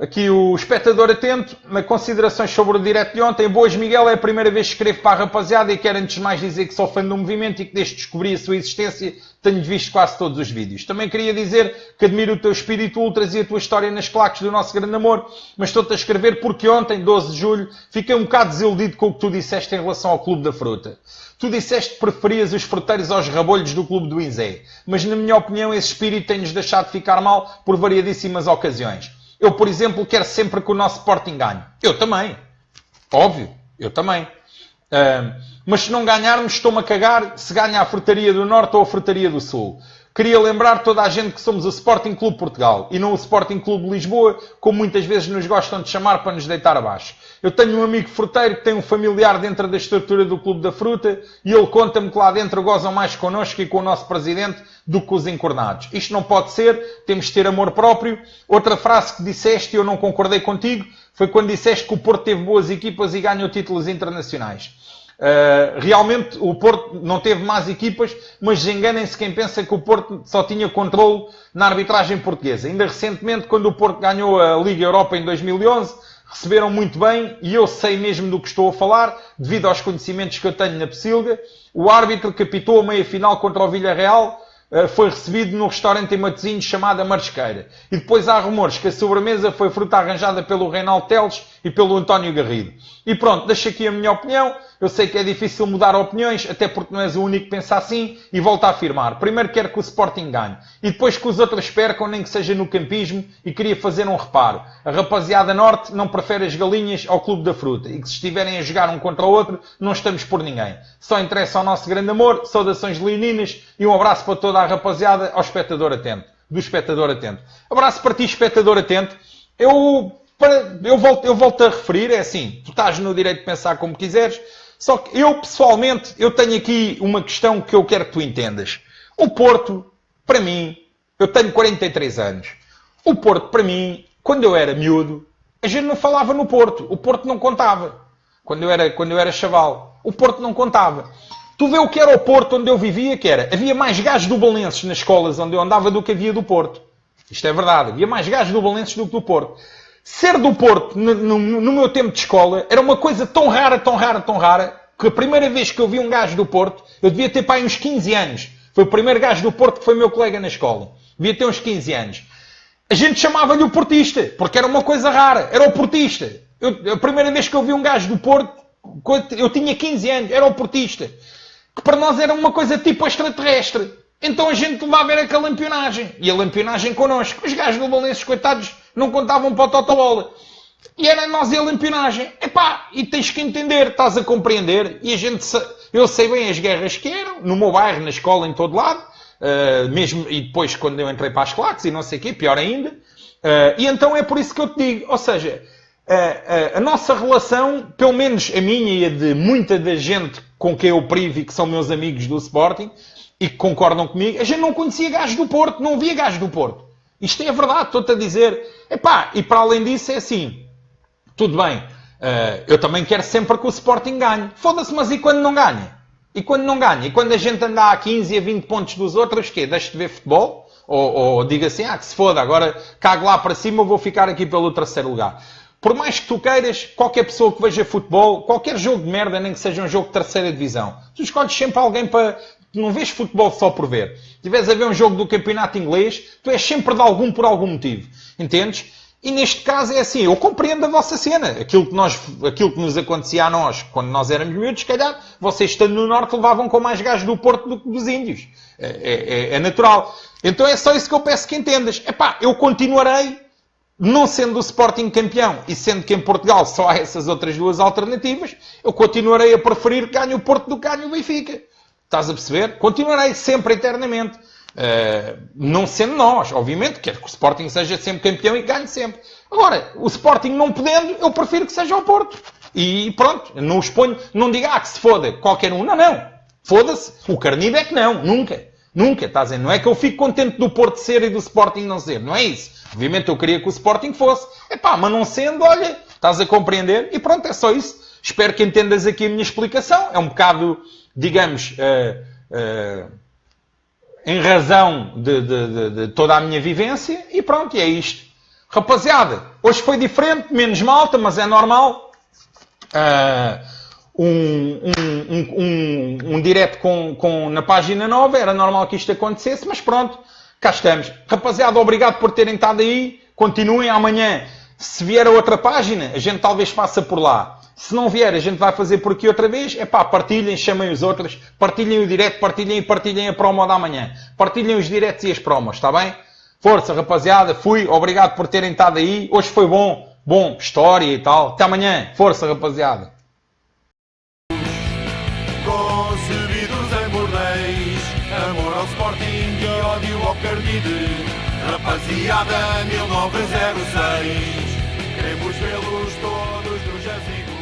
aqui o espectador atento, nas considerações sobre o direto de ontem. Boas, Miguel, é a primeira vez que escrevo para a rapaziada e quero antes de mais dizer que sou fã do movimento e que desde que descobri a sua existência tenho visto quase todos os vídeos. Também queria dizer que admiro o teu espírito ultras e a tua história nas claques do nosso grande amor, mas estou-te a escrever porque ontem, 12 de julho, fiquei um bocado desiludido com o que tu disseste em relação ao Clube da Fruta. Tu disseste que preferias os fruteiros aos rabolhos do Clube do Inzé, mas na minha opinião esse espírito tem-nos deixado ficar mal por variadíssimas ocasiões. Eu, por exemplo, quero sempre que o nosso Sporting ganhe. Eu também. Óbvio. Eu também. Mas se não ganharmos, estou-me a cagar se ganha a Frutaria do Norte ou a Frutaria do Sul. Queria lembrar toda a gente que somos o Sporting Clube Portugal e não o Sporting Clube Lisboa, como muitas vezes nos gostam de chamar para nos deitar abaixo. Eu tenho um amigo fruteiro que tem um familiar dentro da estrutura do Clube da Fruta e ele conta-me que lá dentro gozam mais connosco e com o nosso presidente do que os encornados. Isto não pode ser, temos de ter amor próprio. Outra frase que disseste e eu não concordei contigo foi quando disseste que o Porto teve boas equipas e ganhou títulos internacionais. Realmente o Porto não teve más equipas, mas enganem-se quem pensa que o Porto só tinha controle na arbitragem portuguesa. Ainda recentemente, quando o Porto ganhou a Liga Europa em 2011, receberam muito bem, e eu sei mesmo do que estou a falar, devido aos conhecimentos que eu tenho na Pecilga. O árbitro que apitou a meia-final contra o Villarreal foi recebido num restaurante em Matosinhos chamado a Marisqueira. E depois há rumores que a sobremesa foi fruta arranjada pelo Reinaldo Teles e pelo António Garrido. E pronto, deixo aqui a minha opinião. Eu sei que é difícil mudar opiniões, até porque não és o único que pensa assim, e volto a afirmar. Primeiro quero que o Sporting ganhe, e depois que os outros percam, nem que seja no campismo, e queria fazer um reparo. A rapaziada norte não prefere as galinhas ao Clube da Fruta, e que se estiverem a jogar um contra o outro, não estamos por ninguém. Só interessa ao nosso grande amor, saudações leoninas, e um abraço para toda a rapaziada, ao espectador atento. Do espectador atento. Abraço para ti, espectador atento. Eu volto a referir, é assim, tu estás no direito de pensar como quiseres, só que eu, pessoalmente, eu tenho aqui uma questão que eu quero que tu entendas. O Porto, para mim, eu tenho 43 anos. O Porto, para mim, quando eu era miúdo, a gente não falava no Porto. O Porto não contava. Quando eu era chaval. O Porto não contava. Tu vê o que era o Porto onde eu vivia, que era, havia mais gajos do Belenenses nas escolas onde eu andava do que havia do Porto. Isto é verdade. Havia mais gajos do Belenenses do que do Porto. Ser do Porto, no meu tempo de escola, era uma coisa tão rara, que a primeira vez que eu vi um gajo do Porto, eu devia ter para aí uns 15 anos. Foi o primeiro gajo do Porto que foi meu colega na escola. Devia ter uns 15 anos. A gente chamava-lhe o portista, porque era uma coisa rara. Era o portista. A primeira vez que eu vi um gajo do Porto, eu tinha 15 anos, era o portista. Que para nós era uma coisa tipo extraterrestre. Então a gente levava era com a lampionagem. E a lampionagem connosco. Os gajos do Belenenses, coitados, não contavam para o Totobola. E era nós e a lampionagem. Epá, e tens que entender, estás a compreender. E a gente, eu sei bem as guerras que eram, no meu bairro, na escola, em todo lado. Mesmo, e depois quando eu entrei para as claques e não sei o quê, pior ainda. E então é por isso que eu te digo. Ou seja, a nossa relação, pelo menos a minha e a de muita da gente com quem eu privo e que são meus amigos do Sporting, e que concordam comigo, a gente não conhecia gajos do Porto, não havia gajos do Porto. Isto é verdade, estou-te a dizer. Epá, e para além disso é assim, tudo bem, eu também quero sempre que o Sporting ganhe. Foda-se, mas e quando não ganha? E quando não ganha? E quando a gente anda a 15 e a 20 pontos dos outros, quê? Deixa de ver futebol? Ou diga assim, que se foda, agora cago lá para cima, eu vou ficar aqui pelo terceiro lugar. Por mais que tu queiras, qualquer pessoa que veja futebol, qualquer jogo de merda, nem que seja um jogo de terceira divisão, tu escolhes sempre alguém para... Tu não vês futebol só por ver. Se estiveres a ver um jogo do campeonato inglês, tu és sempre de algum por algum motivo. Entendes? E neste caso é assim, eu compreendo a vossa cena. Aquilo que nos acontecia a nós, quando nós éramos miúdos, se calhar, vocês estando no Norte levavam com mais gajos do Porto do que dos Índios. É natural. Então é só isso que eu peço que entendas. Epá, eu continuarei, não sendo o Sporting campeão, e sendo que em Portugal só há essas outras duas alternativas, eu continuarei a preferir que ganhe o Porto do que ganhe o Benfica. Estás a perceber? Continuarei sempre, eternamente. Não sendo nós, obviamente, quero que o Sporting seja sempre campeão e ganhe sempre. Agora, o Sporting não podendo, eu prefiro que seja o Porto. E pronto, não os ponho, não diga, que se foda, qualquer um. Não, não. Foda-se. O Carnido é que não. Nunca. Nunca, estás a dizer? Não é que eu fico contente do Porto ser e do Sporting não ser. Não é isso. Obviamente eu queria que o Sporting fosse. Mas não sendo, olha, estás a compreender? E pronto, é só isso. Espero que entendas aqui a minha explicação. É um bocado, digamos, em razão de toda a minha vivência. E pronto, e é isto. Rapaziada, hoje foi diferente, menos malta, mas é normal. Um direto na página nova, era normal que isto acontecesse, mas pronto, cá estamos. Rapaziada, obrigado por terem estado aí. Continuem amanhã. Se vier a outra página, a gente talvez faça por lá. Se não vier, a gente vai fazer por aqui outra vez. Partilhem, chamem os outros, partilhem o direto, partilhem a promo da manhã. Partilhem os diretos e as promos, está bem? Força, rapaziada, fui, obrigado por terem estado aí. Hoje foi bom, história e tal. Até amanhã, força, rapaziada. Concebidos em bordéis, amor ao Sporting e ódio ao Cardide, rapaziada 1906. Queremos vê-los todos no jazigo.